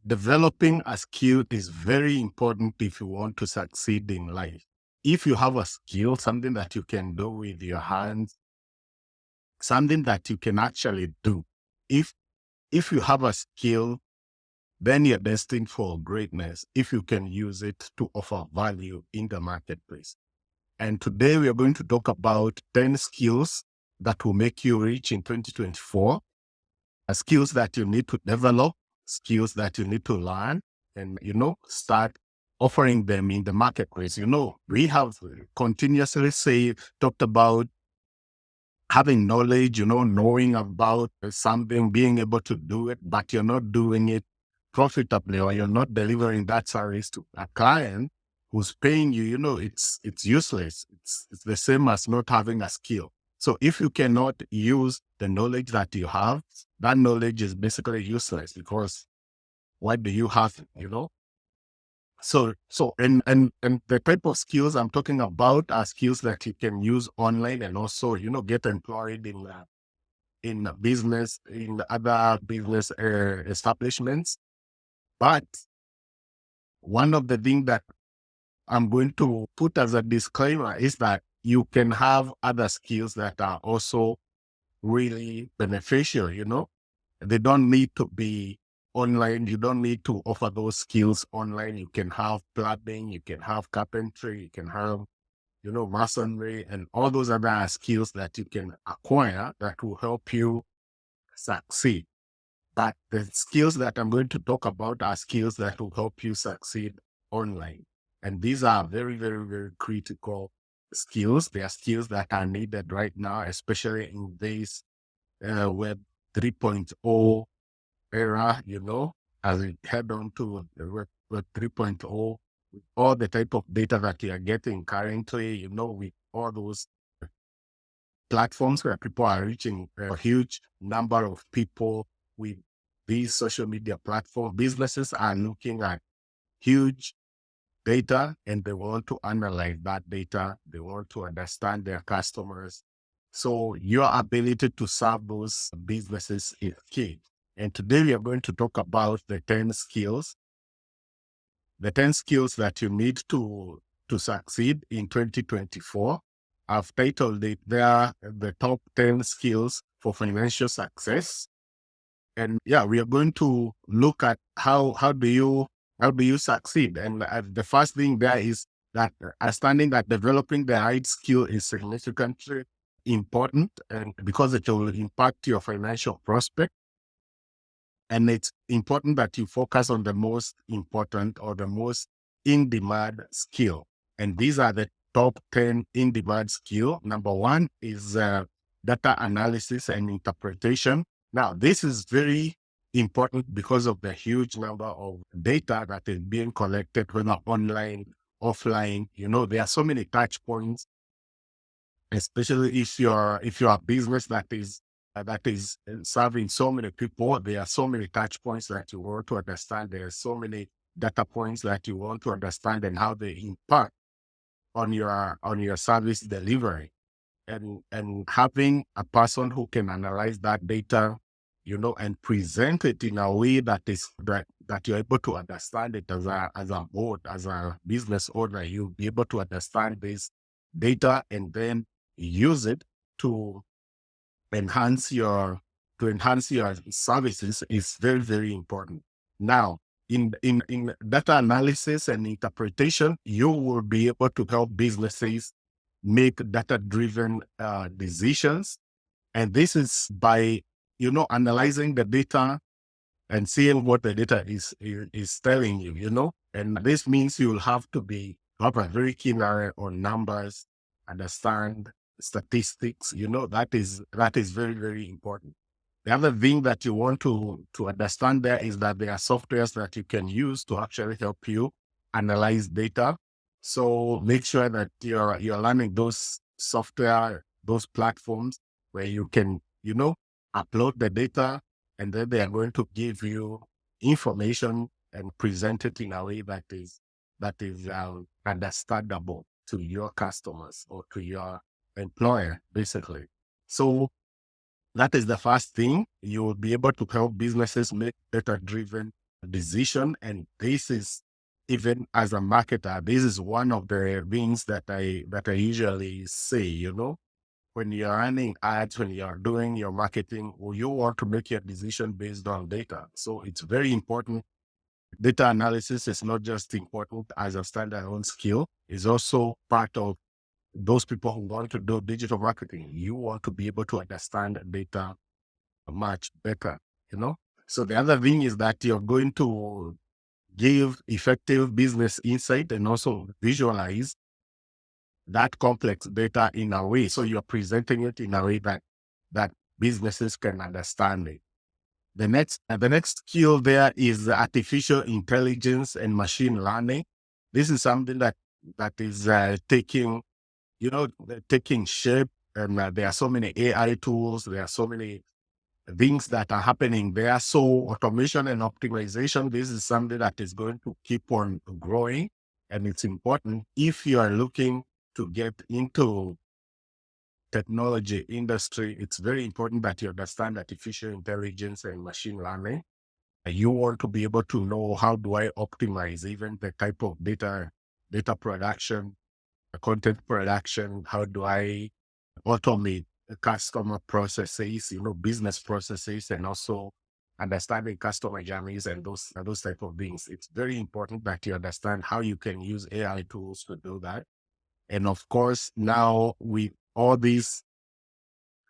developing a skill is very important if you want to succeed in life. If you have a skill, something that you can do with your hands, something that you can actually do. If if you have a skill, then you're destined for greatness if you can use it to offer value in the marketplace. And today we are going to talk about 10 skills that will make you rich in 2024, skills that you need to develop, skills that you need to learn, and, start offering them in the marketplace. We have continuously talked about having knowledge, knowing about something, being able to do it, but you're not doing it profitably, or you're not delivering that service to a client who's paying you, it's useless. It's the same as not having a skill. So if you cannot use the knowledge that you have, that knowledge is basically useless, because what do you have? And the type of skills I'm talking about are skills that you can use online, and also, get employed in business, in other business establishments. But one of the things that I'm going to put as a disclaimer is that you can have other skills that are also really beneficial. They don't need to be online. You don't need to offer those skills online. You can have plumbing, you can have carpentry, you can have, masonry, and all those other skills that you can acquire that will help you succeed. But the skills that I'm going to talk about are skills that will help you succeed online. And these are very, very, very critical skills. They are skills that are needed right now, especially in this Web 3.0 era, as we head on to the Web 3.0, with all the type of data that you are getting currently, with all those platforms where people are reaching a huge number of people with these social media platforms. Businesses are looking at huge data, and they want to analyze that data. They want to understand their customers. So your ability to serve those businesses is key. And today we are going to talk about the 10 skills that you need to succeed in 2024. I've titled it there, the top 10 skills for financial success. And yeah, we are going to look at how do you succeed. And the first thing there is that understanding that developing the right skill is significantly important, and because it will impact your financial prospect. And it's important that you focus on the most important or the most in-demand skill. And these are the top 10 in-demand skill. Number one is data analysis and interpretation. Now, this is very important because of the huge number of data that is being collected, whether online, offline. There are so many touch points, especially if you're a business that is serving so many people. There are so many touch points that you want to understand. There are so many data points that you want to understand, and how they impact on your service delivery. And having a person who can analyze that data, and present it in a way that you're able to understand it as a board, as a business owner. You'll be able to understand this data and then use it to enhance your services is very, very important. Now, in data analysis and interpretation, you will be able to help businesses make data-driven decisions. And this is by, analyzing the data and seeing what the data is telling you. And this means you will have have a very keen eye on numbers, understand statistics. That is very, very important. The other thing that you want to understand there is that there are softwares that you can use to actually help you analyze data. So make sure that you're learning those software, those platforms where you can, upload the data, and then they are going to give you information and present it in a way that is understandable to your customers or to your employer, basically. So that is the first thing. You will be able to help businesses make data-driven decision. And this is, even as a marketer, this is one of the things that I usually say, when you're running ads, when you're doing your marketing, well, you want to make your decision based on data. So it's very important. Data analysis is not just important as a standalone skill, it's also part of those people who want to do digital marketing. You want to be able to understand data much better, you know? So the other thing is that you're going to give effective business insight and also visualize that complex data in a way. So you're presenting it in a way that businesses can understand it. The next skill there is artificial intelligence and machine learning. This is something that is taking shape, and there are so many AI tools. There are so many things that are happening there. So automation and optimization, this is something that is going to keep on growing, and it's important if you are looking to get into technology industry. It's very important that you understand artificial intelligence and machine learning. You want to be able to know, how do I optimize even the type of data production, content production? How do I automate customer processes, business processes, and also understanding customer journeys and those type of things. It's very important that you understand how you can use AI tools to do that. And of course, now with all these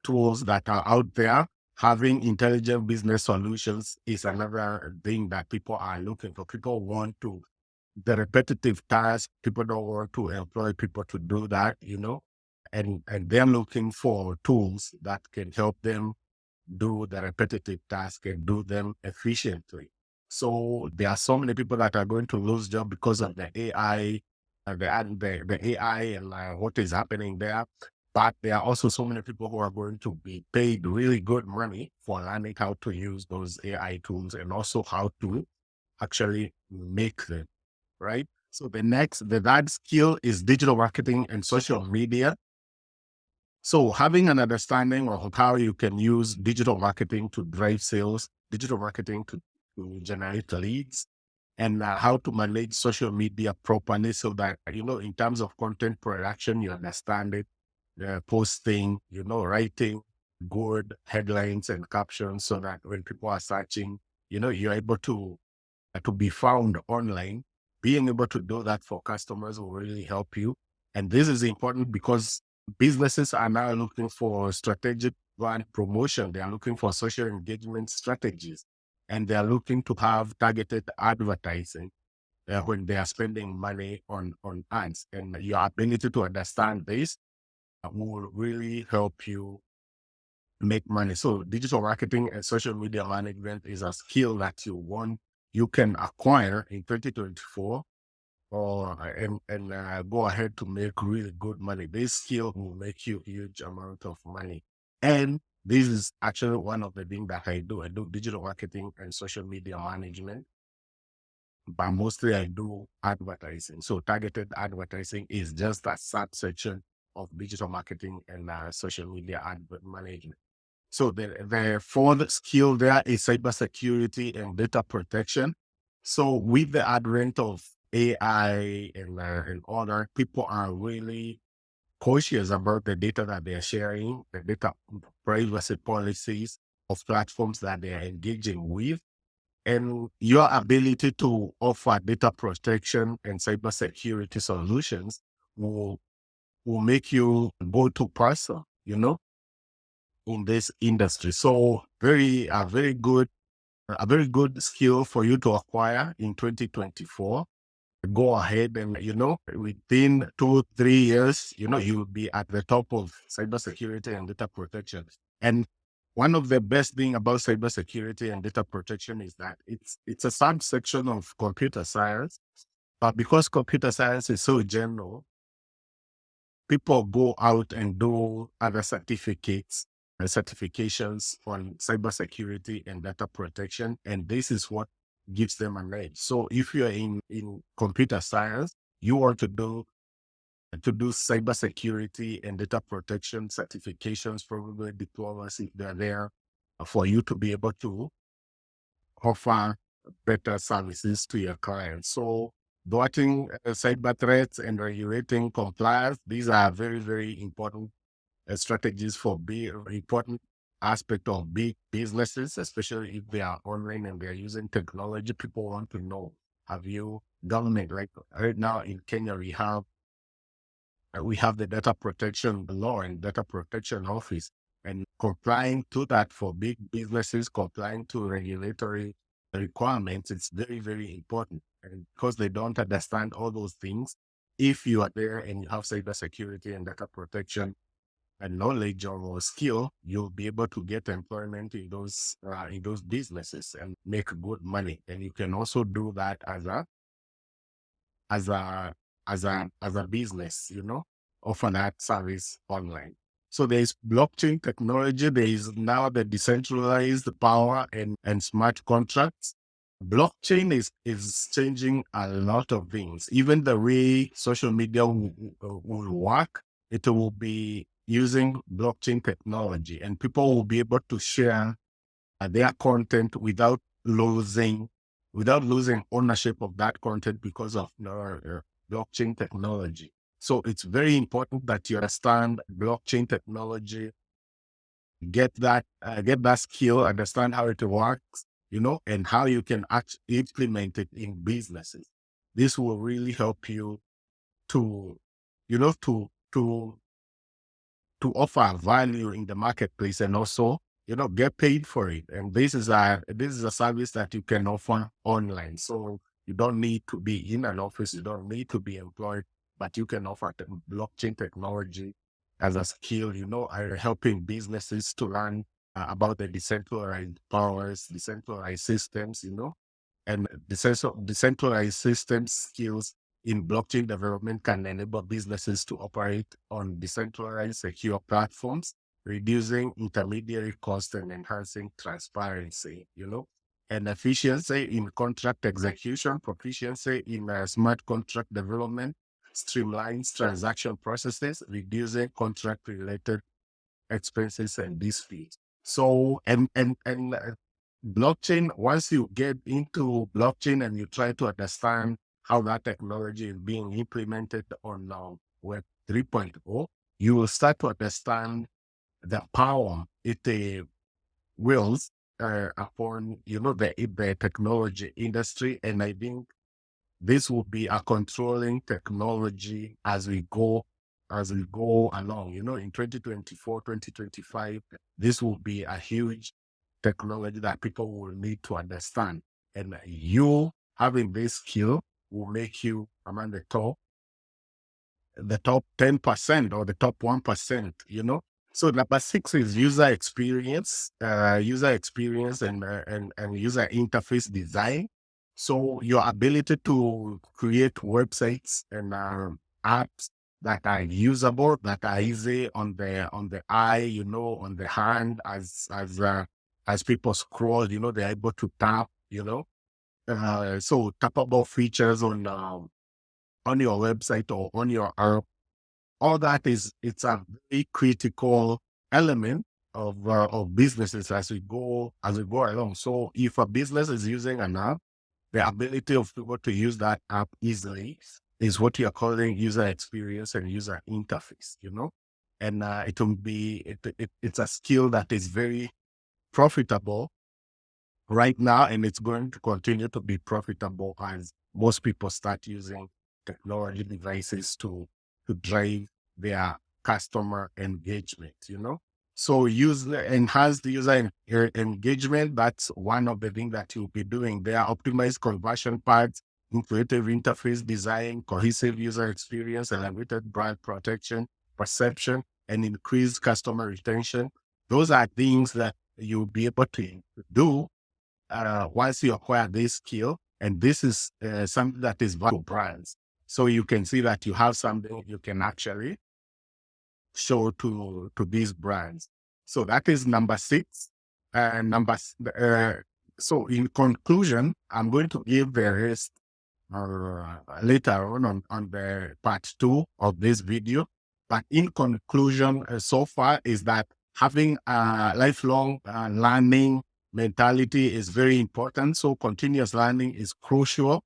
tools that are out there, having intelligent business solutions is another thing that people are looking for. People want to the repetitive tasks. People don't want to employ people to do that, and they're looking for tools that can help them do the repetitive task and do them efficiently. So there are so many people that are going to lose job because of the AI, the AI and what is happening there. But there are also so many people who are going to be paid really good money for learning how to use those AI tools and also how to actually make them, right? So the third skill is digital marketing and social media. So having an understanding of how you can use digital marketing to drive sales, digital marketing to generate leads, and how to manage social media properly, so that, in terms of content production, you understand it, posting, writing good headlines and captions, so that when people are searching, you're able to be found online. Being able to do that for customers will really help you. And this is important because businesses are now looking for strategic brand promotion. They are looking for social engagement strategies, and they are looking to have targeted advertising when they are spending money on ads. And your ability to understand this will really help you make money. So digital marketing and social media management is a skill that you can acquire in 2024, and go ahead to make really good money. This skill will make you huge amount of money. And this is actually one of the things that I do. I do digital marketing and social media management, but mostly I do advertising. So targeted advertising is just a subsection of digital marketing and social media ad management. So the fourth skill there is cybersecurity and data protection. So with the advent of AI and other, people are really cautious about the data that they are sharing, the data privacy policies of platforms that they are engaging with, and your ability to offer data protection and cybersecurity solutions will make you go-to person, in this industry. So a very good skill for you to acquire in 2024. Go ahead and, within 2-3 years, you will be at the top of cybersecurity and data protection. And one of the best thing about cybersecurity and data protection is that it's a subsection of computer science, but because computer science is so general, people go out and do other certificates and certifications on cybersecurity and data protection. And this is what gives them an edge. So if you're in computer science, you want to do cybersecurity and data protection certifications, probably diplomas if they're there, for you to be able to offer better services to your clients. So thwarting cyber threats and regulating compliance, these are very, very important strategies for big, important aspect of big businesses, especially if they are online and they're using technology. People want to know, have you government, like right now in Kenya, we have the data protection law and data protection office, and complying to that for big businesses, complying to regulatory requirements, it's very, very important. And because they don't understand all those things, if you are there and you have cyber security and data protection and knowledge or skill, you'll be able to get employment in those businesses and make good money. And you can also do that as a as a business, offer that service online. So there is blockchain technology. There is now the decentralized power and smart contracts. Blockchain is changing a lot of things. Even the way social media will work, it will be using blockchain technology, and people will be able to share their content without losing ownership of that content because of blockchain technology. So it's very important that you understand blockchain technology, get that skill, understand how it works, and how you can actually implement it in businesses. This will really help you to, you know, to offer value in the marketplace, and also get paid for it. And this is a service that you can offer online, so you don't need to be in an office, you don't need to be employed, but you can offer blockchain technology as a skill, helping businesses to learn about the decentralized powers, decentralized systems, and decentralized systems skills in blockchain development can enable businesses to operate on decentralized secure platforms, reducing intermediary costs and enhancing transparency, and efficiency in contract execution, proficiency in smart contract development, streamlines transaction processes, reducing contract related expenses and disputes. So, and blockchain, once you get into blockchain and you try to understand how that technology is being implemented on Web 3.0, you will start to understand the power it wields upon, the technology industry. And I think this will be a controlling technology as we go along. In 2024, 2025, this will be a huge technology that people will need to understand. And you having this skill will make you among the top 10% or the top 1%, So number 6 is user experience, and user interface design. So your ability to create websites and apps that are usable, that are easy on the eye, on the hand, as people scroll, they're able to tap, so tappable features on your website or on your app. All that it's a very critical element of businesses as we go along. So if a business is using an app, the ability of people to use that app easily is what you're calling user experience and user interface, and it's a skill that is very profitable right now, and it's going to continue to be profitable as most people start using technology devices to drive their customer engagement, So enhance the user engagement. That's one of the things that you'll be doing. There are optimized conversion paths, intuitive interface design, cohesive user experience, elevated brand protection, perception, and increased customer retention. Those are things that you'll be able to do once you acquire this skill. And this is something that is valuable to brands. So you can see that you have something you can actually show to these brands. So that is number 6. And so in conclusion, I'm going to give the rest later on the part 2 of this video. But in conclusion, so far is that having lifelong learning mentality is very important. So continuous learning is crucial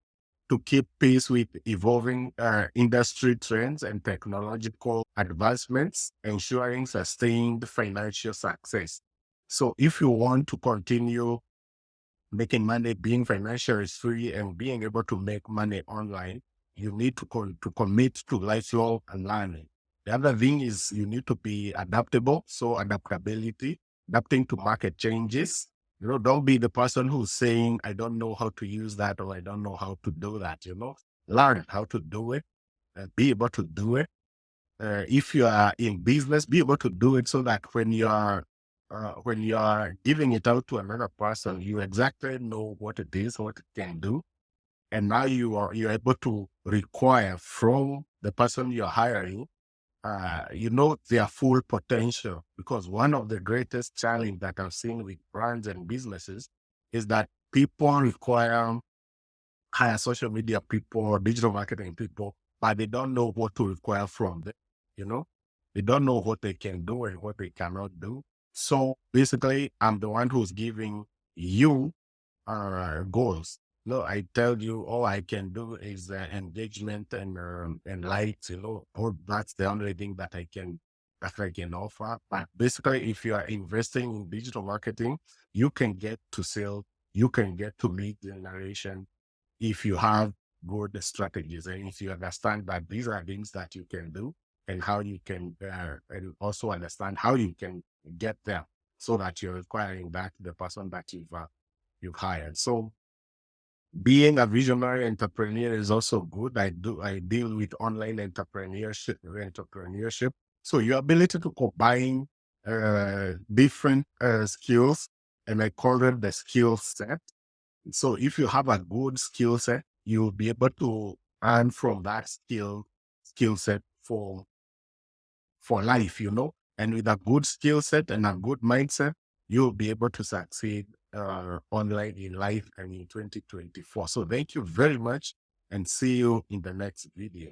to keep pace with evolving industry trends and technological advancements, ensuring sustained financial success. So if you want to continue making money, being financially free, and being able to make money online, you need to commit to lifelong learning. The other thing is you need to be adaptable. So adaptability, adapting to market changes. Don't be the person who's saying, I don't know how to use that or I don't know how to do that. Learn how to do it, be able to do it. If you are in business, be able to do it so that when you are giving it out to another person, you exactly know what it is, what it can do, and now you're able to require from the person you're hiring, their full potential. Because one of the greatest challenge that I've seen with brands and businesses is that people require hire social media people or digital marketing people, but they don't know what to require from them. You know, they don't know what they can do and what they cannot do. So basically, I'm the one who's giving you goals. No, I tell you all I can do is engagement and likes. Or that's the only thing that I can offer. But basically, if you are investing in digital marketing, you can get to sales, you can get to lead generation if you have good strategies and if you understand that these are things that you can do and how you can, and also understand how you can get there so that you're requiring back the person that you've hired. So being a visionary entrepreneur is also good. I deal with online entrepreneurship. So your ability to combine different skills, and I call it the skill set. So if you have a good skill set, you'll be able to earn from that skill set for life. And with a good skill set and a good mindset, you'll be able to succeed online in life and in 2024. So thank you very much and see you in the next video.